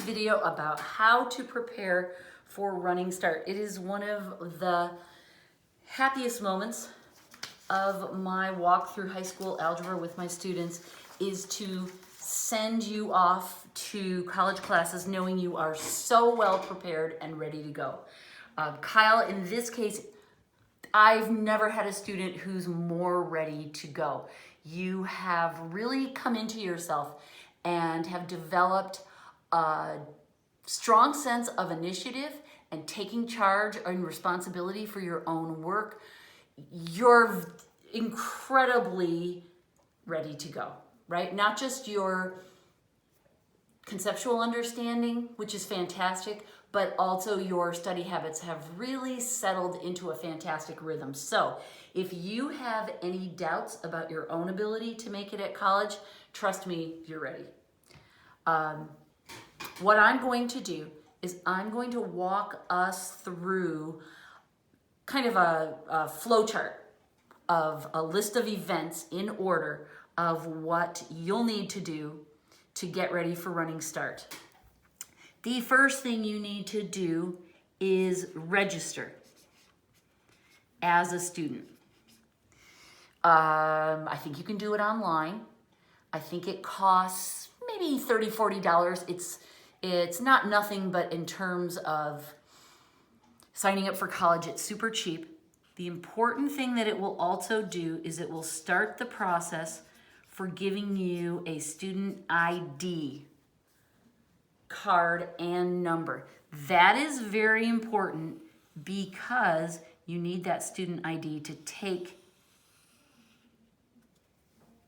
video about how to prepare for Running Start. It is one of the happiest moments of my walk through high school algebra with my students is to send you off to college classes knowing you are so well prepared and ready to go. Kyle, in this case, I've never had a student who's more ready to go. You have really come into yourself and have developed a strong sense of initiative and taking charge and responsibility for your own work. You're incredibly ready to go, right? Not just your conceptual understanding, which is fantastic, but also your study habits have really settled into a fantastic rhythm. So if you have any doubts about your own ability to make it at college, trust me, you're ready. What I'm going to do is I'm going to walk us through kind of a flow chart of a list of events in order of what you'll need to do to get ready for Running Start. The first thing you need to do is register as a student. I think you can do it online. I think it costs maybe $30, $40. It's not nothing, but in terms of signing up for college, it's super cheap. The important thing that it will also do is it will start the process for giving you a student ID card and number. That is very important because you need that student ID to take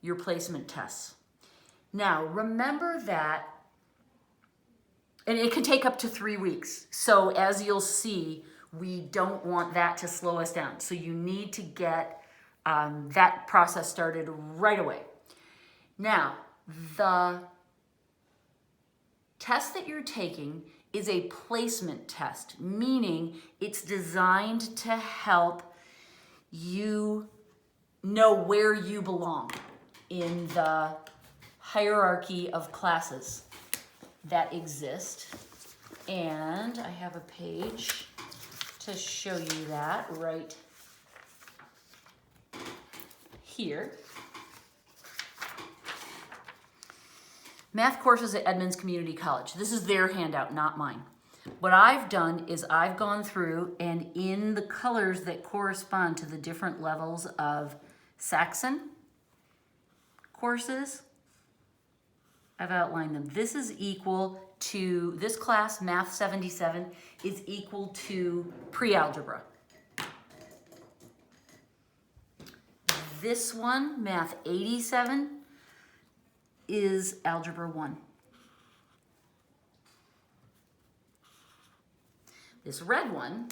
your placement tests. Now, remember that, and it can take up to 3 weeks. So as you'll see, we don't want that to slow us down. So you need to get that process started right away. Now, the test that you're taking is a placement test, meaning it's designed to help you know where you belong in the hierarchy of classes that exist. And I have a page to show you that right here. Math courses at Edmonds Community College. This is their handout, not mine. What I've done is I've gone through and in the colors that correspond to the different levels of Saxon courses, I've outlined them. This is equal to, this class, Math 77, is equal to pre-algebra. This one, Math 87, is Algebra 1. This red one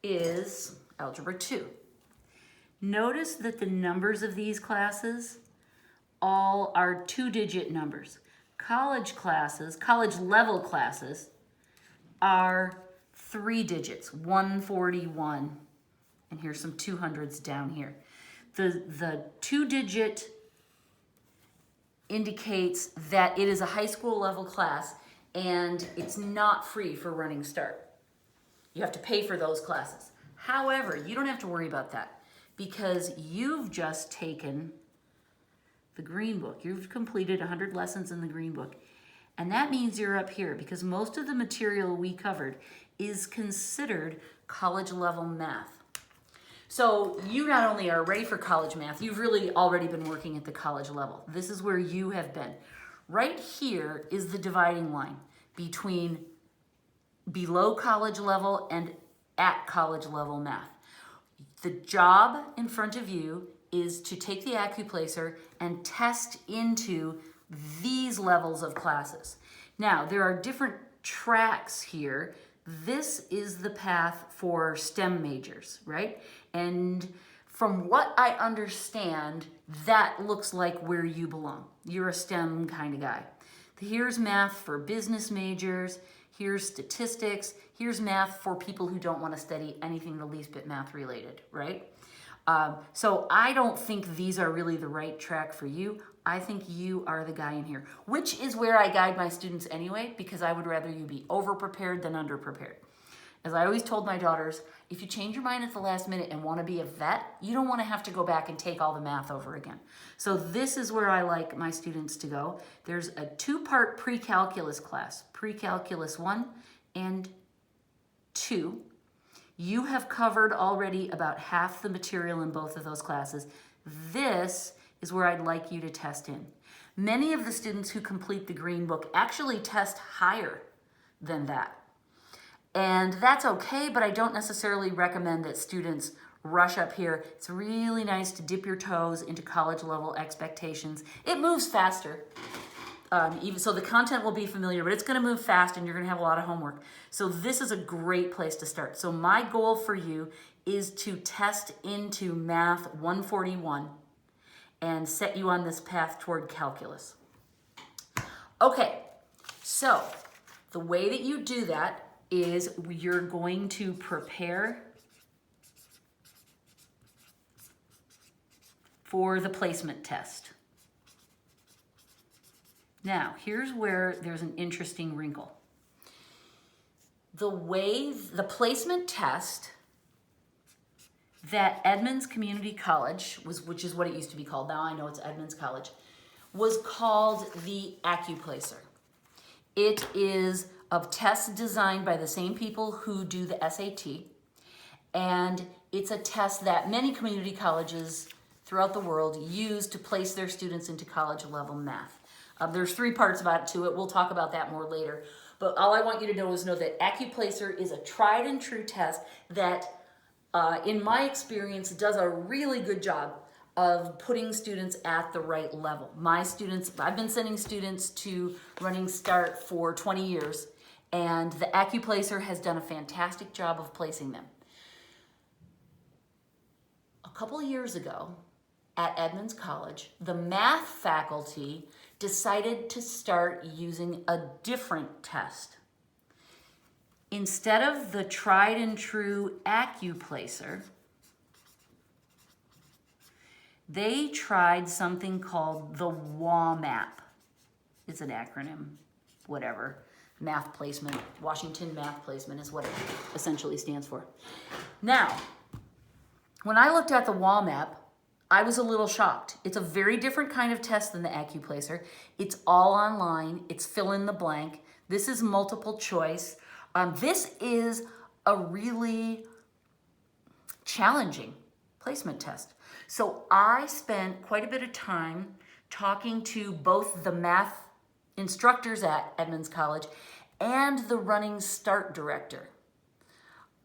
is Algebra 2. Notice that the numbers of these classes all are 2-digit numbers. College classes, college level classes, are 3 digits, 141. And here's some 200s down here. The 2-digit indicates that it is a high school level class and it's not free for Running Start. You have to pay for those classes. However, you don't have to worry about that because you've just taken the Green Book. You've completed 100 lessons in the Green Book. And that means you're up here because most of the material we covered is considered college level math. So you not only are ready for college math, you've really already been working at the college level. This is where you have been. Right here is the dividing line between below college level and at college level math. The job in front of you is to take the AccuPlacer and test into these levels of classes. Now, there are different tracks here. This is the path for STEM majors, right? And from what I understand, that looks like where you belong. You're a STEM kind of guy. Here's math for business majors. Here's statistics. Here's math for people who don't want to study anything the least bit math related, right? So I don't think these are really the right track for you. I think you are the guy in here, which is where I guide my students anyway, because I would rather you be over-prepared than under-prepared. As I always told my daughters, if you change your mind at the last minute and want to be a vet, you don't want to have to go back and take all the math over again. So this is where I like my students to go. There's a 2-part pre-calculus class, pre-calculus 1 and 2. You have covered already about half the material in both of those classes. This is where I'd like you to test in. Many of the students who complete the Green Book actually test higher than that. And that's okay, but I don't necessarily recommend that students rush up here. It's really nice to dip your toes into college level expectations. It moves faster. Even so the content will be familiar, but it's going to move fast and you're going to have a lot of homework. So this is a great place to start. So my goal for you is to test into Math 141 and set you on this path toward calculus. Okay, so the way that you do that is you're going to prepare for the placement test. Now, here's where there's an interesting wrinkle. The placement test that Edmonds Community College, which is what it used to be called, now I know it's Edmonds College, was called the AccuPlacer. It is a test designed by the same people who do the SAT, and it's a test that many community colleges throughout the world use to place their students into college level math. There's 3 parts about it to it. We'll talk about that more later. But all I want you to know is that AccuPlacer is a tried and true test that, in my experience, does a really good job of putting students at the right level. My students, I've been sending students to Running Start for 20 years, and the AccuPlacer has done a fantastic job of placing them. A couple of years ago at Edmonds College, the math faculty decided to start using a different test. Instead of the tried and true AccuPlacer, they tried something called the WAMAP. It's an acronym, whatever. Math placement, Washington Math Placement is what it essentially stands for. Now, when I looked at the WAMAP, I was a little shocked. It's a very different kind of test than the AccuPlacer. It's all online. It's fill in the blank. This is multiple choice. This is a really challenging placement test. So I spent quite a bit of time talking to both the math instructors at Edmonds College and the Running Start director.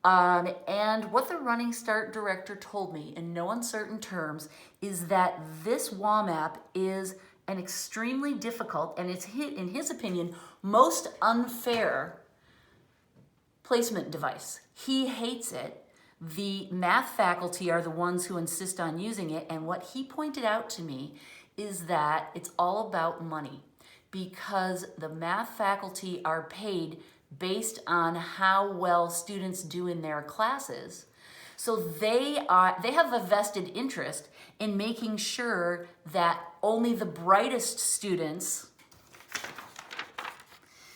And what the Running Start director told me in no uncertain terms is that this WAMAP is an extremely difficult, and it's, in his opinion, most unfair placement device. He hates it. The math faculty are the ones who insist on using it, and what he pointed out to me is that it's all about money, because the math faculty are paid based on how well students do in their classes. So they have a vested interest in making sure that only the brightest students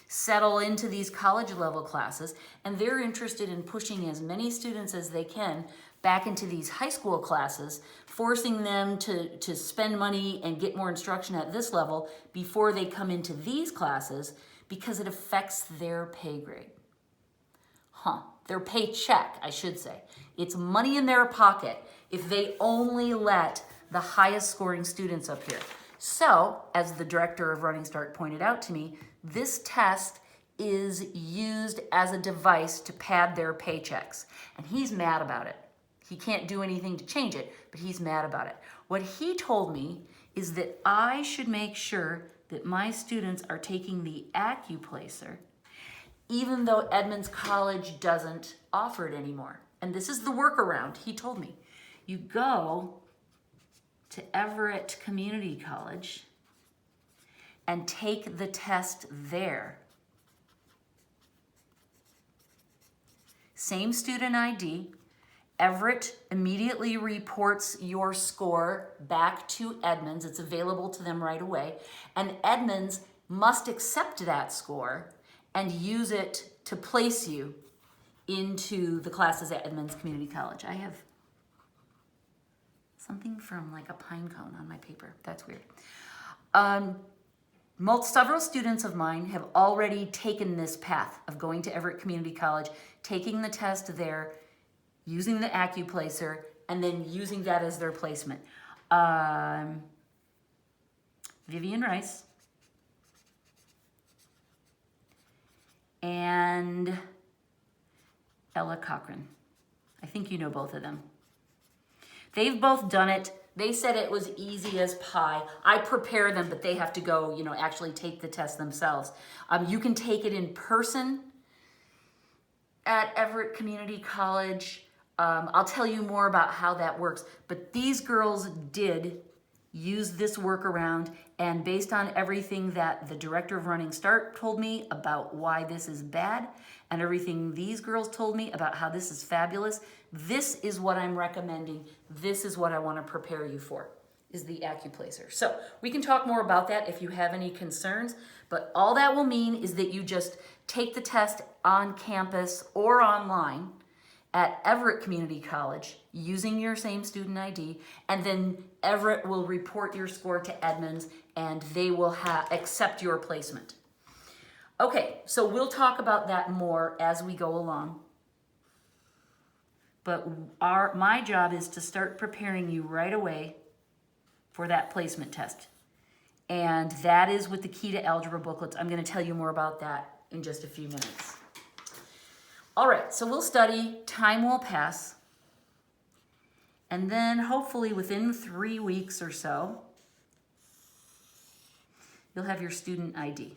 settle into these college level classes, and they're interested in pushing as many students as they can back into these high school classes, forcing them to spend money and get more instruction at this level before they come into these classes, because it affects their pay grade. Their paycheck, I should say. It's money in their pocket if they only let the highest scoring students up here. So, as the director of Running Start pointed out to me, this test is used as a device to pad their paychecks. And he's mad about it. He can't do anything to change it, but he's mad about it. What he told me is that I should make sure that my students are taking the AccuPlacer, even though Edmonds College doesn't offer it anymore. And this is the workaround, he told me. You go to Everett Community College and take the test there. Same student ID, Everett immediately reports your score back to Edmonds. It's available to them right away. And Edmonds must accept that score and use it to place you into the classes at Edmonds Community College. I have something from like a pine cone on my paper. That's weird. Several students of mine have already taken this path of going to Everett Community College, taking the test there, using the AccuPlacer, and then using that as their placement. Vivian Rice and Ella Cochran. I think you know both of them. They've both done it. They said it was easy as pie. I prepare them, but they have to go, actually take the test themselves. You can take it in person at Everett Community College. I'll tell you more about how that works. But these girls did use this workaround, and based on everything that the director of Running Start told me about why this is bad, and everything these girls told me about how this is fabulous, this is what I'm recommending. This is what I want to prepare you for, is the AccuPlacer. So we can talk more about that if you have any concerns, but all that will mean is that you just take the test on campus or online at Everett Community College using your same student ID, and then Everett will report your score to Edmonds and they will accept your placement. Okay, so we'll talk about that more as we go along. But my job is to start preparing you right away for that placement test. And that is with the Key to Algebra booklets. I'm going to tell you more about that in just a few minutes. All right, so we'll study, time will pass, and then hopefully within 3 weeks or so, you'll have your student ID.